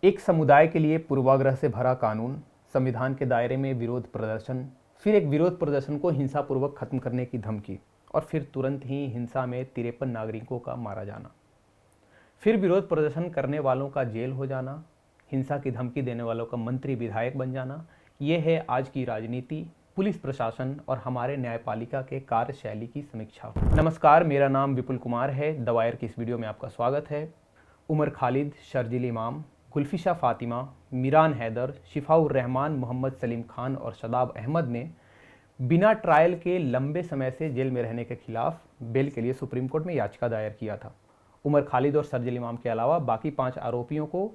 एक समुदाय के लिए पूर्वाग्रह से भरा कानून, संविधान के दायरे में विरोध प्रदर्शन, फिर एक विरोध प्रदर्शन को हिंसापूर्वक खत्म करने की धमकी और फिर तुरंत ही हिंसा में 53 नागरिकों का मारा जाना, फिर विरोध प्रदर्शन करने वालों का जेल हो जाना, हिंसा की धमकी देने वालों का मंत्री विधायक बन जाना। ये है आज की राजनीति, पुलिस प्रशासन और हमारे न्यायपालिका के कार्यशैली की समीक्षा। नमस्कार, मेरा नाम विपुल कुमार है। द वायर की इस वीडियो में आपका स्वागत है। उमर खालिद, शर्जील इमाम, गुल्फिशा फातिमा, मीरान हैदर, शिफाउर रहमान, मोहम्मद सलीम खान और शदाब अहमद ने बिना ट्रायल के लंबे समय से जेल में रहने के खिलाफ बेल के लिए सुप्रीम कोर्ट में याचिका दायर किया था। उमर खालिद और शर्जील इमाम के अलावा बाकी 5 आरोपियों को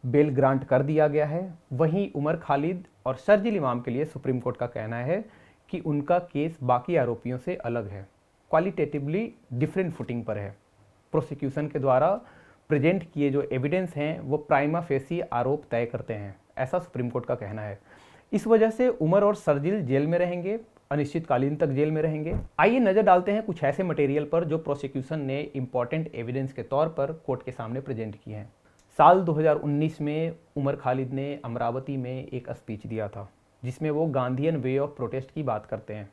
बेल ग्रांट कर दिया गया है। वहीं उमर खालिद और शर्जील इमाम के लिए सुप्रीम कोर्ट का कहना है कि उनका केस बाकी आरोपियों से अलग है, क्वालिटेटिवली डिफरेंट फुटिंग पर है। प्रोसिक्यूशन के द्वारा प्रेजेंट किए जो एविडेंस हैं वो प्राइमा फेसी आरोप तय करते हैं, ऐसा सुप्रीम कोर्ट का कहना है। इस वजह से उमर और शर्जील जेल में रहेंगे, अनिश्चितकालीन तक जेल में रहेंगे। आइए नजर डालते हैं कुछ ऐसे मटेरियल पर जो प्रोसिक्यूशन ने इंपॉर्टेंट एविडेंस के तौर पर कोर्ट के सामने प्रेजेंट किए हैं। साल 2019 में उमर खालिद ने अमरावती में एक स्पीच दिया था जिसमें वो गांधीयन वे ऑफ प्रोटेस्ट की बात करते हैं।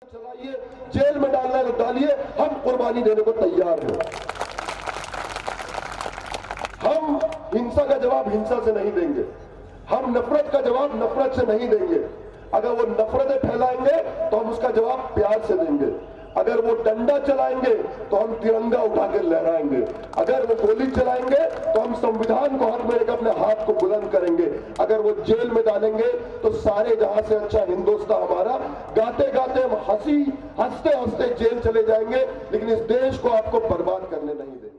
चलाइए, जेल में डालना है तो डालिए, हम कुर्बानी देने को तैयार हैं। हम हिंसा का जवाब हिंसा से नहीं देंगे, हम नफरत का जवाब नफरत से नहीं देंगे। अगर वो नफरतें फैलाएंगे तो हम उसका जवाब प्यार से देंगे। अगर वो डंडा चलाएंगे तो हम तिरंगा उठाकर लहराएंगे। अगर वो गोली चलाएंगे तो हम संविधान को हाथ में लेकर अपने हाथ को बुलंद करेंगे। अगर वो जेल में डालेंगे तो सारे जहां से अच्छा हिंदुस्तान हमारा, गाते गाते हम हंसते हंसते जेल चले जाएंगे, लेकिन इस देश को आपको बर्बाद करने नहीं देंगे।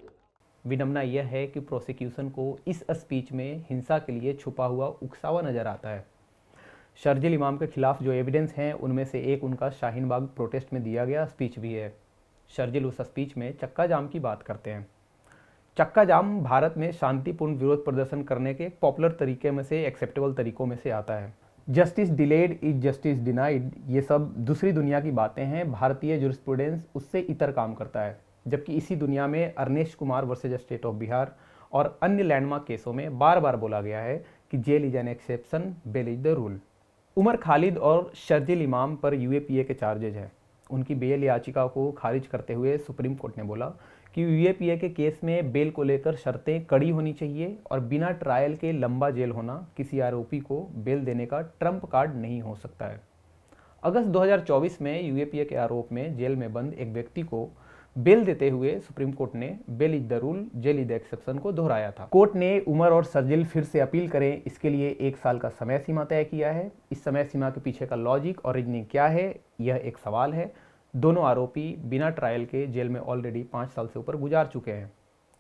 विडंबना यह है कि प्रोसिक्यूशन को इस स्पीच में हिंसा के लिए छुपा हुआ उकसावा नजर आता है। शर्जील इमाम के खिलाफ जो एविडेंस हैं उनमें से एक उनका शाहीन बाग प्रोटेस्ट में दिया गया स्पीच भी है। शर्जील उस स्पीच में चक्का जाम की बात करते हैं। चक्का जाम भारत में शांतिपूर्ण विरोध प्रदर्शन करने के एक पॉपुलर तरीके में से, एक्सेप्टेबल तरीकों में से आता है। Justice delayed is justice denied, ये सब दूसरी दुनिया की बातें हैं। भारतीय जुरिस्प्रूडेंस उससे इतर काम करता है। जबकि इसी दुनिया में Arnesh Kumar versus state of Bihar और अन्य लैंडमार्क केसों में बार बार बोला गया है कि jail is an exception, bail is the rule. Umar Khalid और शर्जील इमाम पर यूएपीए के चार्जेज हैं। उनकी बेल याचिका को खारिज करते हुए सुप्रीम कोर्ट ने बोला कि यूएपीए के केस में बेल को लेकर शर्तें कड़ी होनी चाहिए और बिना ट्रायल के लंबा जेल होना किसी आरोपी को बेल देने का ट्रम्प कार्ड नहीं हो सकता है। अगस्त 2024 में यूएपीए के आरोप में जेल में बंद एक व्यक्ति को बेल देते हुए सुप्रीम कोर्ट ने bail is the rule, jail is the exception को दोहराया था। कोर्ट ने उमर और शर्जील फिर से अपील करें, इसके लिए 1 साल का समय सीमा तय किया है। इस समय सीमा के पीछे का लॉजिक और रीजनिंग क्या है, यह एक सवाल है। दोनों आरोपी बिना ट्रायल के जेल में ऑलरेडी 5 साल से ऊपर गुजार चुके हैं।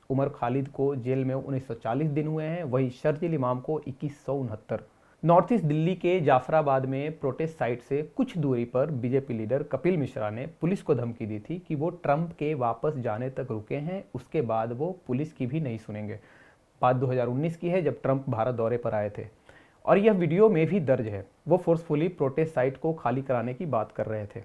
उमर खालिद को जेल में 1940 दिन हुए हैं, वहीं शर्जील इमाम को 2169। नॉर्थ ईस्ट दिल्ली के जाफराबाद में प्रोटेस्ट साइट से कुछ दूरी पर बीजेपी लीडर कपिल मिश्रा ने पुलिस को धमकी दी थी कि वो ट्रंप के वापस जाने तक रुके हैं, उसके बाद वो पुलिस की भी नहीं सुनेंगे। बात 2019 की है जब ट्रंप भारत दौरे पर आए थे और यह वीडियो में भी दर्ज है। वो फोर्सफुली प्रोटेस्ट साइट को खाली कराने की बात कर रहे थे।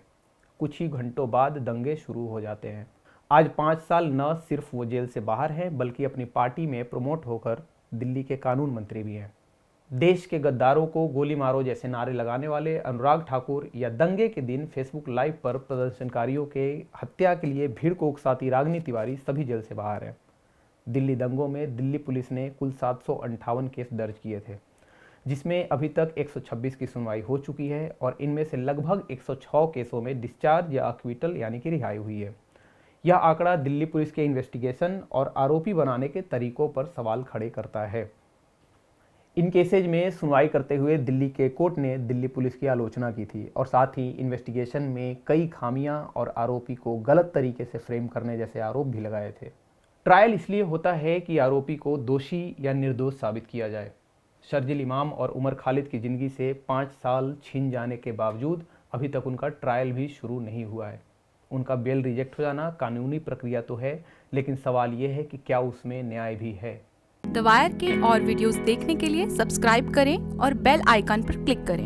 कुछ ही घंटों बाद दंगे शुरू हो जाते हैं। आज 5 साल न सिर्फ वो जेल से बाहर हैं बल्कि अपनी पार्टी में प्रमोट होकर दिल्ली के कानून मंत्री भी हैं। देश के गद्दारों को गोली मारो जैसे नारे लगाने वाले अनुराग ठाकुर या दंगे के दिन फेसबुक लाइव पर प्रदर्शनकारियों के हत्या के लिए भीड़ को उकसाती रागिनी तिवारी सभी जेल से बाहर है। दिल्ली दंगों में दिल्ली पुलिस ने कुल 758 केस दर्ज किए थे, जिसमें अभी तक 126 की सुनवाई हो चुकी है और इनमें से लगभग 106 केसों में डिस्चार्ज या अक्विटल यानी कि रिहाई हुई है। यह आंकड़ा दिल्ली पुलिस के इन्वेस्टिगेशन और आरोपी बनाने के तरीकों पर सवाल खड़े करता है। इन केसेज में सुनवाई करते हुए दिल्ली के कोर्ट ने दिल्ली पुलिस की आलोचना की थी और साथ ही इन्वेस्टिगेशन में कई खामियां और आरोपी को गलत तरीके से फ्रेम करने जैसे आरोप भी लगाए थे। ट्रायल इसलिए होता है कि आरोपी को दोषी या निर्दोष साबित किया जाए। शर्जील इमाम और उमर खालिद की ज़िंदगी से 5 साल छीन जाने के बावजूद अभी तक उनका ट्रायल भी शुरू नहीं हुआ है। उनका बेल रिजेक्ट हो जाना कानूनी प्रक्रिया तो है, लेकिन सवाल ये है कि क्या उसमें न्याय भी है। द वायर के और वीडियोस देखने के लिए सब्सक्राइब करें और बेल आइकन पर क्लिक करें।